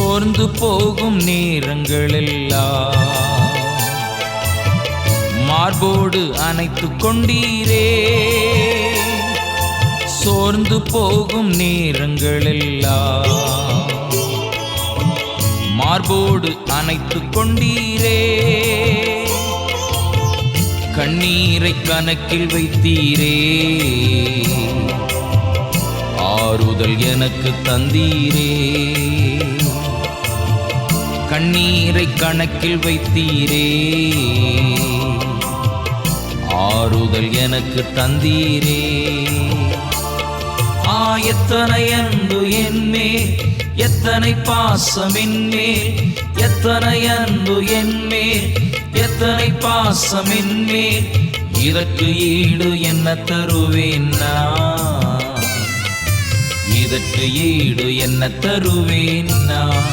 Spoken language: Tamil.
சோர்ந்து போகும் நேரங்களெல்லாம் மார்போடு அணைத்துக் கொண்டீரே. சோர்ந்து போகும் நேரங்களெல்லாம் மார்போடு அணைத்துக் கொண்டீரே. கண்ணீரை கணக்கில் வைத்தீரே, ஆறுதல் எனக்கு தந்தீரே. கண்ணீரை கணக்கில் வைத்தீரே, ஆறுதல் எனக்கு தந்தீரே. எத்தனை அன்பு என்மேல், எத்தனை பாசம் என்மேல், எத்தனை அன்பு என்மேல், எத்தனை பாசம் என்மேல். இதற்கு ஈடு என்ன தருவேன் நான், இதற்கு ஈடு என்ன தருவேன் நான்.